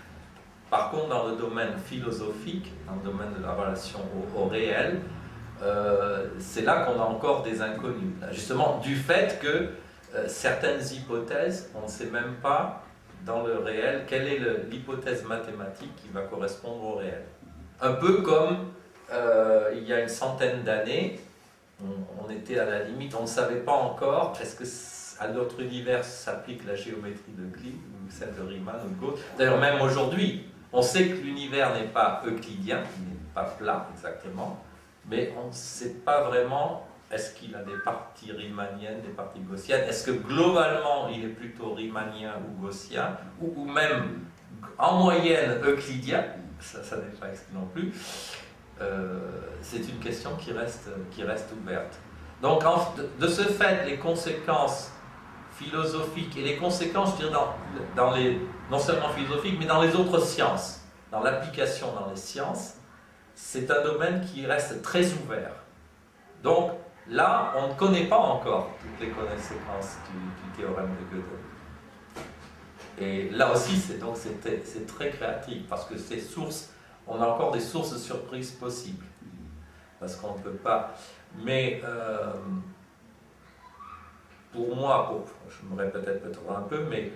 Par contre, dans le domaine philosophique, dans le domaine de la relation au réel, c'est là qu'on a encore des inconnus. Justement, du fait que certaines hypothèses, on ne sait même pas dans le réel quelle est l'hypothèse mathématique qui va correspondre au réel. Un peu comme il y a une centaine d'années, on était à la limite, on ne savait pas encore est-ce que à notre univers s'applique la géométrie de Euclide ou celle de Riemann ou de Gauss. D'ailleurs, même aujourd'hui, on sait que l'univers n'est pas euclidien, il n'est pas plat exactement, mais on ne sait pas vraiment est-ce qu'il a des parties riemanniennes, des parties gaussiennes, est-ce que globalement il est plutôt riemannien ou gaussien, ou même en moyenne euclidien, ça n'est pas exclu non plus. C'est une question qui reste ouverte. Donc de ce fait, les conséquences philosophiques et les conséquences, je dirais, non seulement philosophiques, mais dans les autres sciences, dans l'application dans les sciences, c'est un domaine qui reste très ouvert. Donc là, on ne connaît pas encore toutes les conséquences du théorème de Gödel. Et là aussi, c'est très créatif, parce que on a encore des sources de surprises possibles. Parce qu'on ne peut pas... Mais pour moi, je me répète peut-être un peu, mais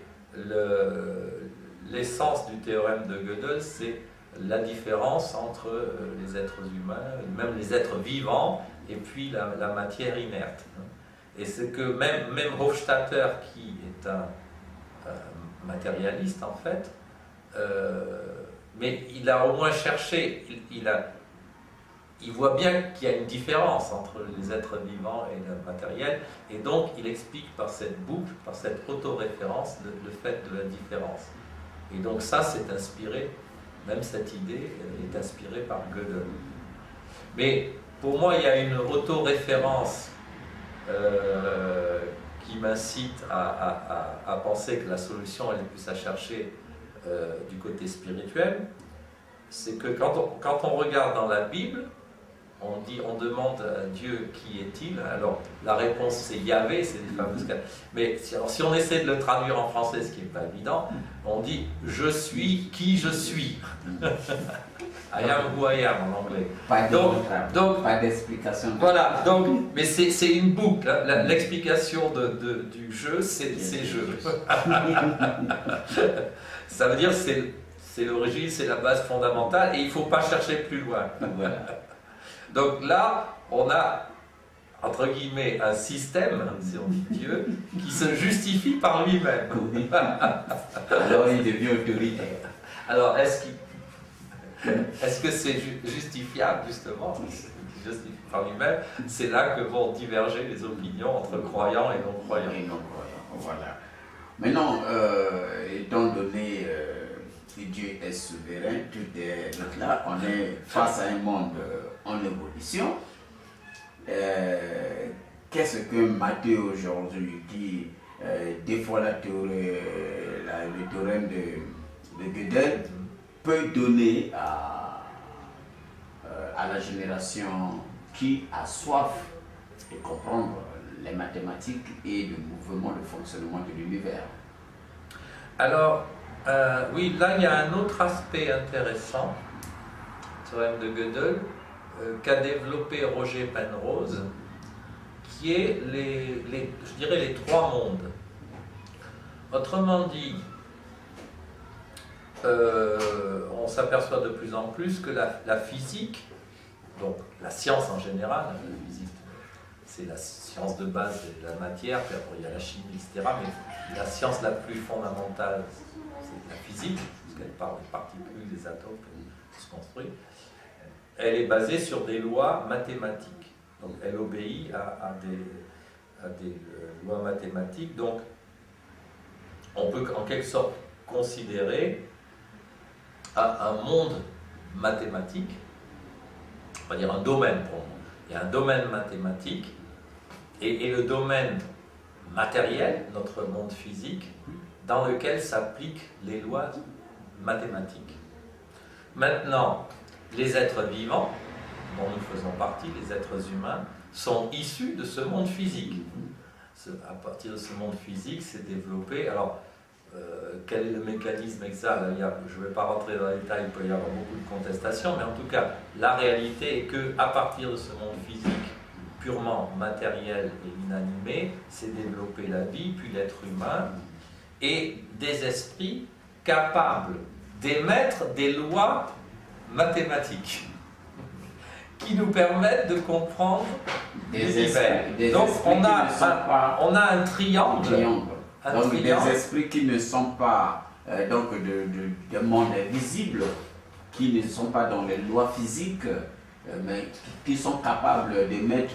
l'essence du théorème de Gödel, c'est la différence entre les êtres humains, même les êtres vivants, et puis la matière inerte. Et c'est que même Hofstadter, qui est un matérialiste en fait, mais il a au moins cherché, il voit bien qu'il y a une différence entre les êtres vivants et le matériel, et donc il explique par cette boucle, par cette autoréférence, le fait de la différence. Et donc ça, c'est inspiré, même cette idée est inspirée par Gödel. Mais pour moi, il y a une autoréférence qui m'incite à penser que la solution, elle est plus à chercher du côté spirituel. C'est que quand on regarde dans la Bible, on demande à Dieu qui est-il. Alors la réponse c'est Yahvé, c'est les fameuses quatre. Mais si on essaie de le traduire en français, ce qui n'est pas évident, on dit je suis qui je suis. I am who I am en anglais. Pas d'explication. Voilà, donc, mais c'est une boucle. Hein. L'explication du jeu, c'est jeu. Ça veut dire c'est l'origine, c'est la base fondamentale et il ne faut pas chercher plus loin. Voilà. Donc là, on a, entre guillemets, un système, si on dit Dieu, qui se justifie par lui-même. Oui. Alors il devient autoritaire. Alors, est-ce que c'est justifiable, justement, justifie par lui-même? C'est là que vont diverger les opinions entre croyants et non-croyants. Voilà. Maintenant, étant donné que Dieu est souverain, tout est là, on est face à un monde en évolution. Qu'est-ce que Matthieu aujourd'hui qui défend le théorème de Gödel peut donner à la génération qui a soif de comprendre les mathématiques et le mouvement, le fonctionnement de l'univers? Alors, oui, là il y a un autre aspect intéressant, le théorème de Gödel, qu'a développé Roger Penrose, qui est je dirais les trois mondes. Autrement dit, on s'aperçoit de plus en plus que la physique, donc la science en général, la physique c'est la science de base de la matière, puis après il y a la chimie, etc. Mais la science la plus fondamentale, c'est la physique, parce qu'elle parle des particules, des atomes, qui se construisent. Elle est basée sur des lois mathématiques. Donc elle obéit à des lois mathématiques. Donc on peut en quelque sorte considérer un monde mathématique, on va dire un domaine pour moi. Il y a un domaine mathématique et le domaine matériel, notre monde physique, dans lequel s'appliquent les lois mathématiques. Maintenant, les êtres vivants, dont nous faisons partie, les êtres humains, sont issus de ce monde physique. À partir de ce monde physique, c'est développé. Alors, quel est le mécanisme exact? Je ne vais pas rentrer dans les détails, il peut y avoir beaucoup de contestations, mais en tout cas, la réalité est qu'à partir de ce monde physique, purement matériel et inanimé, s'est développée la vie, puis l'être humain, et des esprits capables d'émettre des lois mathématiques qui nous permettent de comprendre l'univers. Donc on a un triangle. Donc des esprits qui ne sont pas de monde invisible, qui ne sont pas dans les lois physiques, mais qui sont capables de mettre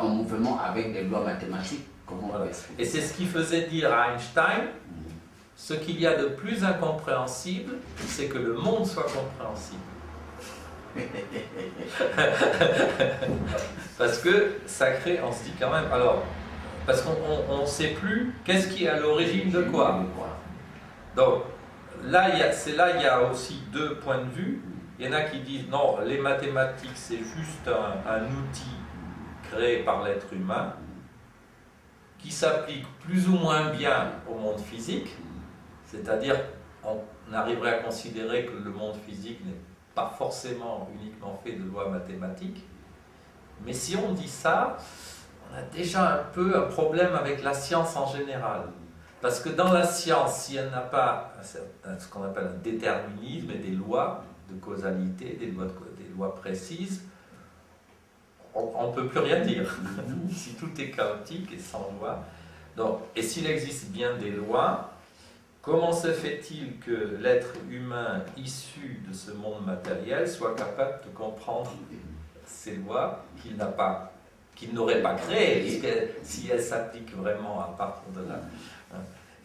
en mouvement avec des lois mathématiques. Voilà. Et c'est ce qui faisait dire à Einstein, ce qu'il y a de plus incompréhensible, c'est que le monde soit compréhensible. Parce que ça crée, on se dit quand même, alors, parce qu'on ne sait plus qu'est-ce qui est à l'origine de quoi. Donc, là, il y a aussi deux points de vue. Il y en a qui disent, non, les mathématiques, c'est juste un outil créé par l'être humain, qui s'applique plus ou moins bien au monde physique, c'est-à-dire on arriverait à considérer que le monde physique n'est pas forcément uniquement fait de lois mathématiques, mais si on dit ça, on a déjà un peu un problème avec la science en général. Parce que dans la science, si elle n'a pas ce qu'on appelle un déterminisme et des lois de causalité, des lois précises, on ne peut plus rien dire. Si tout est chaotique et sans loi. Donc, et s'il existe bien des lois, comment se fait-il que l'être humain issu de ce monde matériel soit capable de comprendre ces lois qu'il n'aurait pas créées, si elles s'appliquent vraiment à partir de là.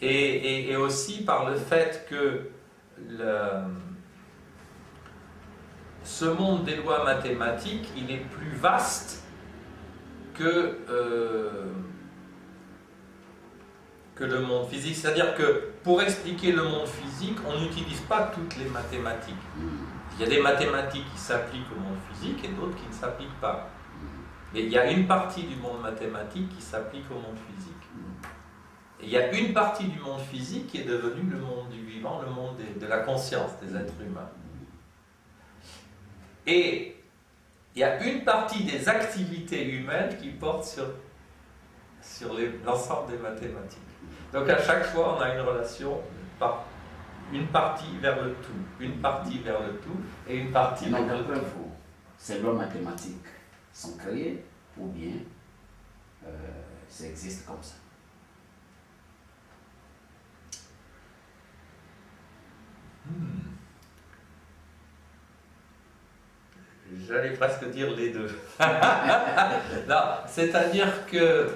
Et aussi par le fait que ce monde des lois mathématiques, il est plus vaste que le monde physique. C'est-à-dire que pour expliquer le monde physique, on n'utilise pas toutes les mathématiques. Il y a des mathématiques qui s'appliquent au monde physique et d'autres qui ne s'appliquent pas. Mais il y a une partie du monde mathématique qui s'applique au monde physique. Et il y a une partie du monde physique qui est devenue le monde du vivant, le monde de la conscience des êtres humains. Et il y a une partie des activités humaines qui portent sur l'ensemble des mathématiques. Donc à chaque fois, on a une relation par une partie vers le tout, une partie vers le tout et une partie vers le tout. Ces lois mathématiques sont créées ou bien ça existe comme ça? J'allais presque dire les deux. Non, c'est-à-dire que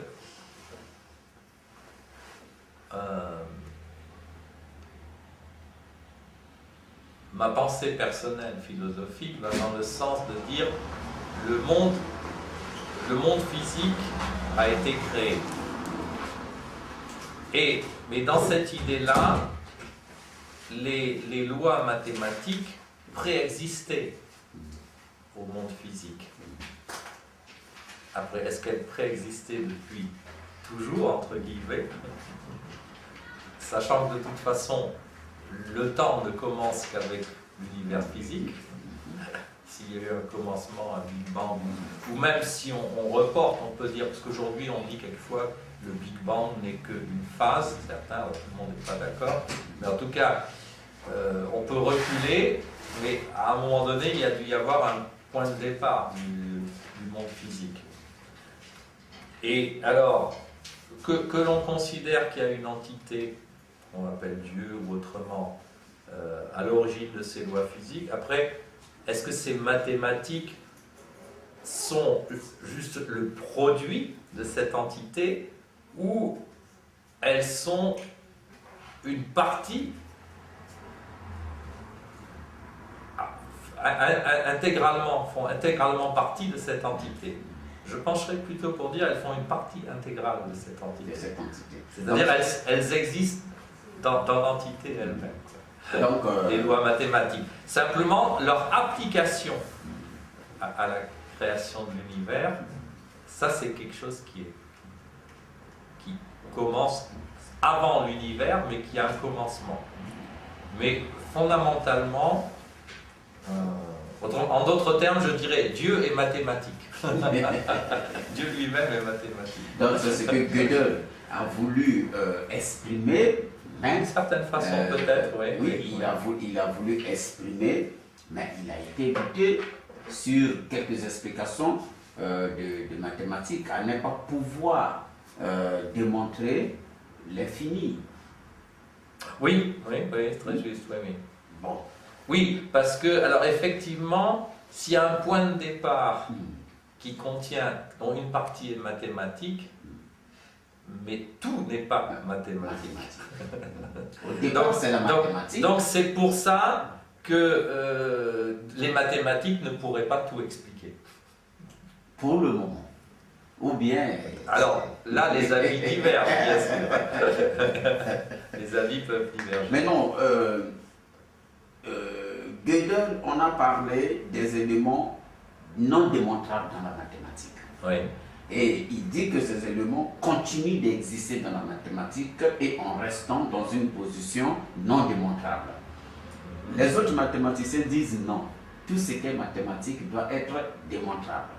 ma pensée personnelle philosophique va dans le sens de dire le monde physique a été créé. Mais dans cette idée-là, les lois mathématiques préexistaient au monde physique. Après, est-ce qu'elles préexistaient depuis toujours, entre guillemets, sachant que de toute façon, le temps ne commence qu'avec l'univers physique. S'il y a eu un commencement, un Big Bang, ou même si on reporte, on peut dire, parce qu'aujourd'hui on dit quelquefois le Big Bang n'est qu'une phase, certains, tout le monde n'est pas d'accord, mais en tout cas, on peut reculer, mais à un moment donné, il y a dû y avoir un point de départ du monde physique. Et alors, que l'on considère qu'il y a une entité, on l'appelle Dieu ou autrement, à l'origine de ces lois physiques, après, est-ce que ces mathématiques sont juste le produit de cette entité ou elles sont une partie font intégralement partie de cette entité? Je pencherais plutôt pour dire qu'elles font une partie intégrale de cette entité. C'est-à-dire elles existent dans l'entité elle-même. Donc, les lois mathématiques. Simplement, leur application à la création de l'univers, ça c'est quelque chose qui commence avant l'univers, mais qui a un commencement. Mais fondamentalement, en d'autres termes, je dirais Dieu est mathématique. Dieu lui-même est mathématique. Donc c'est ce que Gödel a voulu exprimer. D'une certaine façon, peut-être, oui. Oui, il a voulu exprimer, mais il a été buté sur quelques explications de mathématiques à ne pas pouvoir démontrer l'infini. Oui, très juste, oui. Bon. Oui, parce que, alors effectivement, s'il y a un point de départ qui contient, dont une partie est mathématique, mais tout n'est pas mathématique. Au départ, c'est la mathématique. Donc c'est pour ça que les mathématiques ne pourraient pas tout expliquer. Pour le moment. Ou bien... Alors, là, les avis divergent, bien sûr. Les avis peuvent diverger. Mais non, Gödel, on a parlé des éléments non démontrables dans la mathématique. Oui. Et il dit que ces éléments continuent d'exister dans la mathématique et en restant dans une position non démontrable. Les autres mathématiciens disent non. Tout ce qui est mathématique doit être démontrable.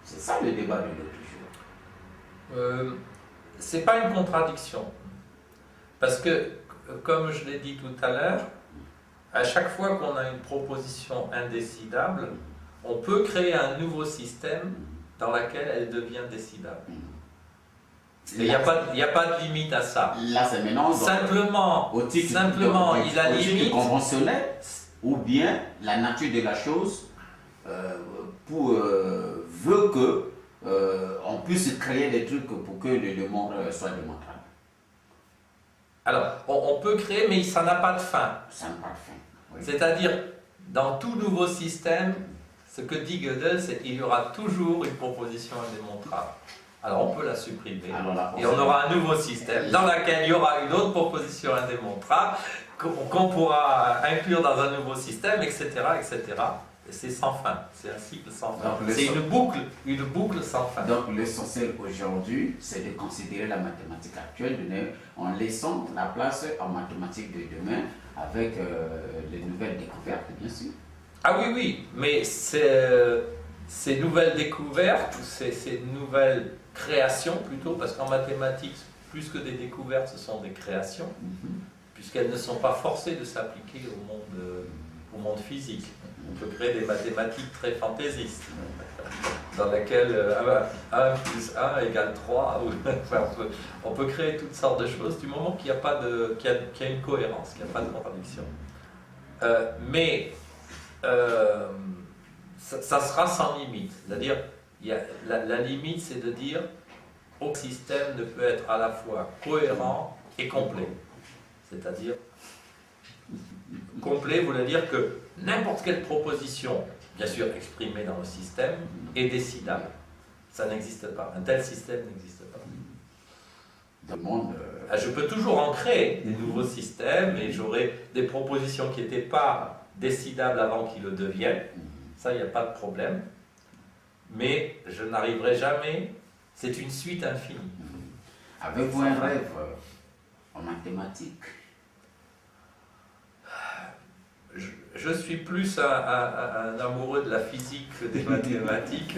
C'est ça le débat de l'autre jour. C'est pas une contradiction. Parce que, comme je l'ai dit tout à l'heure, à chaque fois qu'on a une proposition indécidable, on peut créer un nouveau système dans lequel elle devient décidable. Il n'y a pas de limite à ça. Là, c'est maintenant Simplement, il a limite conventionnel ou bien la nature de la chose veut que on puisse créer des trucs pour que le monde soit démontrable. Alors, on peut créer, mais ça n'a pas de fin. Ça n'a pas de fin. Oui. C'est-à-dire, dans tout nouveau système, ce que dit Gödel, c'est qu'il y aura toujours une proposition indémontrable. Alors, on peut la supprimer. Et on aura un nouveau système dans lequel il y aura une autre proposition indémontrable qu'on pourra inclure dans un nouveau système, etc., etc. Et c'est sans fin. C'est un cycle sans fin. C'est une boucle sans fin. Donc, l'essentiel aujourd'hui, c'est de considérer la mathématique actuelle en laissant la place en mathématiques de demain avec les nouvelles découvertes, bien sûr. Ah oui, oui, mais ces nouvelles découvertes, ces nouvelles créations plutôt, parce qu'en mathématiques, plus que des découvertes, ce sont des créations, puisqu'elles ne sont pas forcées de s'appliquer au monde physique. On peut créer des mathématiques très fantaisistes, dans lesquelles 1 plus 1 égale 3, on peut créer toutes sortes de choses du moment qu'il y a une cohérence, qu'il n'y a pas de contradiction. Mais ça sera sans limite. C'est-à-dire, la limite, c'est de dire aucun système ne peut être à la fois cohérent et complet. C'est-à-dire, complet voulait dire que n'importe quelle proposition, bien sûr exprimée dans le système, est décidable. Ça n'existe pas. Un tel système n'existe pas. Je peux toujours en créer des nouveaux systèmes et j'aurai des propositions qui n'étaient pas décidables avant qu'ils le deviennent. Ça, il n'y a pas de problème. Mais je n'arriverai jamais. C'est une suite infinie. Avez-vous un rêve en mathématiques? Je suis plus un amoureux de la physique que des mathématiques.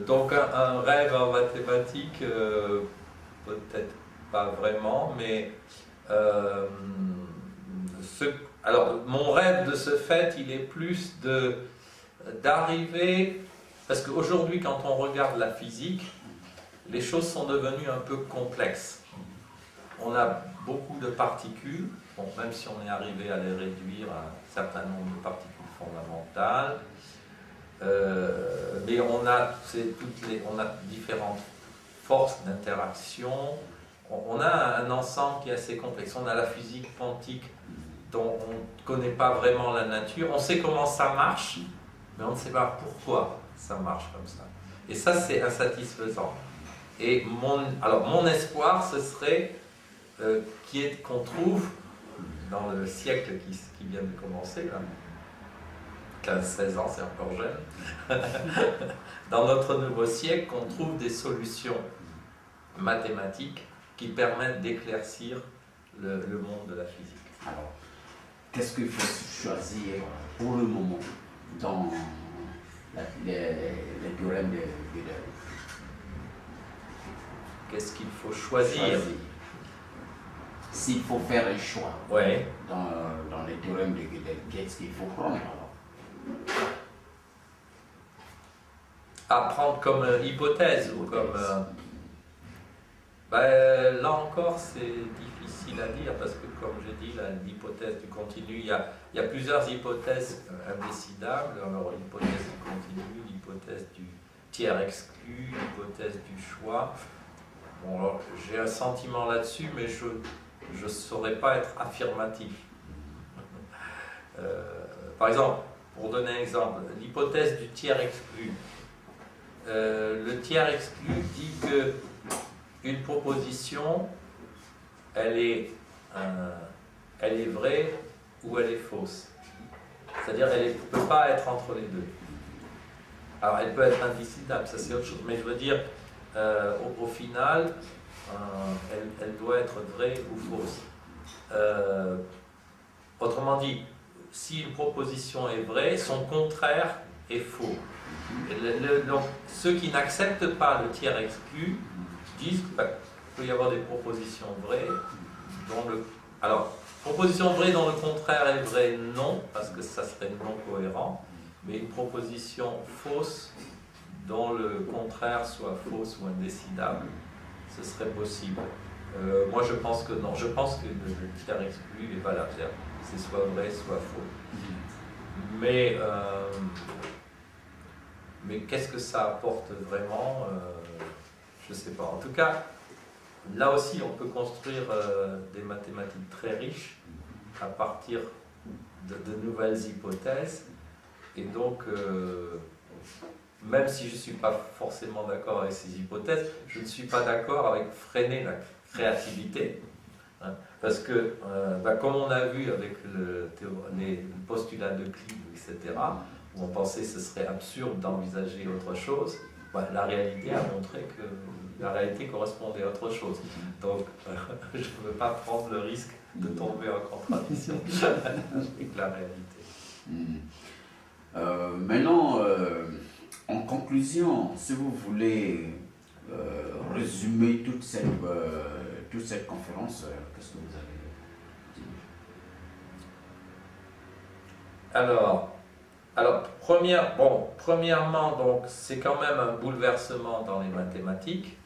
Donc un rêve en mathématiques, peut-être pas vraiment, mais alors mon rêve de ce fait, il est plus d'arriver, parce qu'aujourd'hui quand on regarde la physique, les choses sont devenues un peu complexes. On a beaucoup de particules, bon, même si on est arrivé à les réduire à un certain nombre de particules fondamentales, mais on a différentes forces d'interaction. On a un ensemble qui est assez complexe. On a la physique quantique dont on ne connaît pas vraiment la nature. On sait comment ça marche, mais on ne sait pas pourquoi ça marche comme ça. Et ça, c'est insatisfaisant. Et mon espoir, ce serait qu'on trouve, dans le siècle qui vient de commencer, là, 15-16 ans, c'est encore jeune, dans notre nouveau siècle, qu'on trouve des solutions mathématiques qui permettent d'éclaircir le monde de la physique. Alors, qu'est-ce qu'il faut choisir pour le moment dans les théorèmes de Gödel? Qu'est-ce qu'il faut choisir? S'il faut faire un choix ouais. dans les théorèmes de Gödel, qu'est-ce qu'il faut prendre alors? À prendre comme hypothèse ou comme... là encore, c'est difficile à dire parce que, comme j'ai dit, l'hypothèse du continu, il y a plusieurs hypothèses indécidables. Alors, l'hypothèse du continu, l'hypothèse du tiers exclu, l'hypothèse du choix. Bon, alors, j'ai un sentiment là-dessus, mais je ne saurais pas être affirmatif. Par exemple, pour donner un exemple, l'hypothèse du tiers exclu. Le tiers exclu dit que une proposition, elle est vraie ou elle est fausse. C'est-à-dire qu'elle ne peut pas être entre les deux. Alors elle peut être indécidable, ça c'est autre chose, mais je veux dire, au final, elle doit être vraie ou fausse. Autrement dit, si une proposition est vraie, son contraire est faux. Donc, ceux qui n'acceptent pas le tiers exclu disent qu'il peut y avoir des propositions vraies Alors, proposition vraie dont le contraire est vrai, non, parce que ça serait non cohérent, mais une proposition fausse dont le contraire soit fausse ou indécidable, ce serait possible. Moi, je pense que non. Je pense que le tiers exclu est valable. C'est soit vrai, soit faux. Mais qu'est-ce que ça apporte vraiment? Je ne sais pas. En tout cas, là aussi, on peut construire des mathématiques très riches à partir de nouvelles hypothèses. Et donc, même si je ne suis pas forcément d'accord avec ces hypothèses, je ne suis pas d'accord avec freiner la créativité. Hein, parce que, comme on a vu avec les postulats de Euclide, etc., où on pensait que ce serait absurde d'envisager autre chose, la réalité a montré que la réalité correspondait à autre chose. Donc, je ne veux pas prendre le risque de tomber en contradiction avec la réalité. Maintenant, en conclusion, si vous voulez résumer toute cette conférence, qu'est-ce que vous avez dit? Alors premièrement, donc, c'est quand même un bouleversement dans les mathématiques,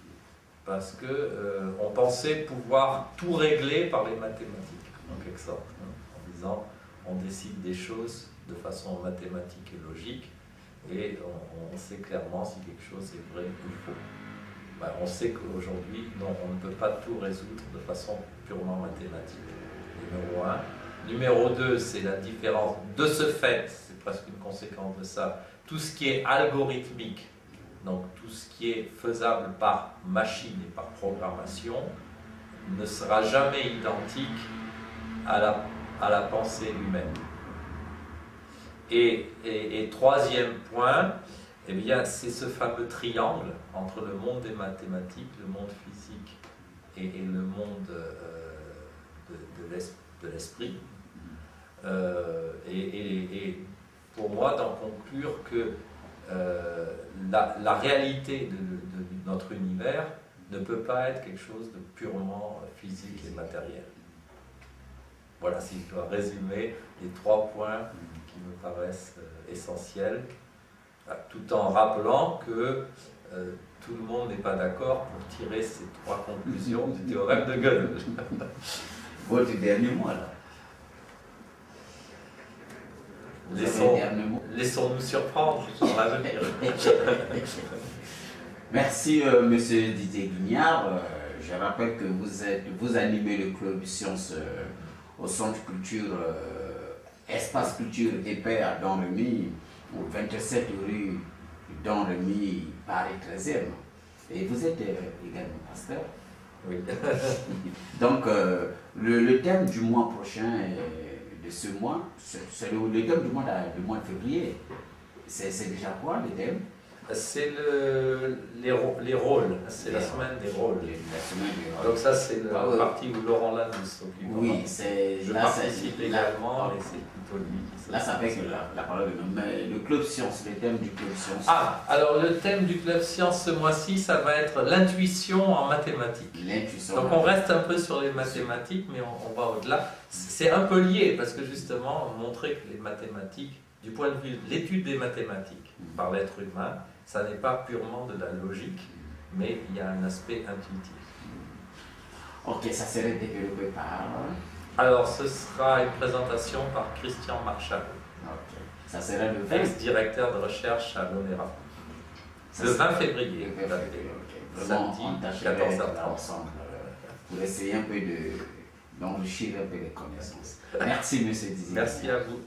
parce que on pensait pouvoir tout régler par les mathématiques, en quelque sorte, en disant on décide des choses de façon mathématique et logique, et on sait clairement si quelque chose est vrai ou faux. On sait qu'aujourd'hui, non, on ne peut pas tout résoudre de façon purement mathématique. Numéro 1. Numéro 2, c'est la différence. De ce fait, c'est presque une conséquence de ça, tout ce qui est algorithmique, donc tout ce qui est faisable par machine et par programmation, ne sera jamais identique à la pensée humaine. Et troisième point, eh bien, c'est ce fameux triangle entre le monde des mathématiques, le monde physique et le monde de l'esprit. Et pour moi, d'en conclure que la réalité de notre univers ne peut pas être quelque chose de purement physique et matériel. Voilà, si je dois résumer les 3 points qui me paraissent essentiels, tout en rappelant que tout le monde n'est pas d'accord pour tirer ces 3 conclusions du théorème de Gödel. Votre dernier mot, alors. Laissons-nous surprendre dans l'avenir. Merci, monsieur Didier Guignard. Je rappelle que vous animez le club Sciences au Centre Culture, Espace Culture et Paix à Domremy, au 27 rue Domremy, Paris 13e. Et vous êtes également pasteur. Oui. Donc, le thème du mois prochain, de ce mois, c'est le thème du mois de février. C'est déjà quoi le thème? C'est les rôles, c'est la semaine des rôles. La semaine des rôles. Donc ça, c'est la partie où Laurent Lannes s'occupe. Oui, c'est... Je participe également, mais c'est plutôt lui qui s'occupe. Là, ça fait que la parole de nous. Mais le Club Science, le thème du Club Science. Ah, alors le thème du Club Science ce mois-ci, ça va être l'intuition en mathématiques. L'intuition. Donc on reste un peu sur les mathématiques, mais on va au-delà. C'est un peu lié, parce que justement, montrer que les mathématiques, du point de vue de l'étude des mathématiques par l'être humain, ça n'est pas purement de la logique, mais il y a un aspect intuitif. Ok, ça serait développé par... Alors, ce sera une présentation par Christian Marchal, ça sera le ex-directeur de recherche à l'ONERA. Le 20 février. Vraiment, Samedi, on tâcherait 14h30. ensemble pour essayer un peu d'enrichir un peu les connaissances. Merci, monsieur Didier. Merci à vous.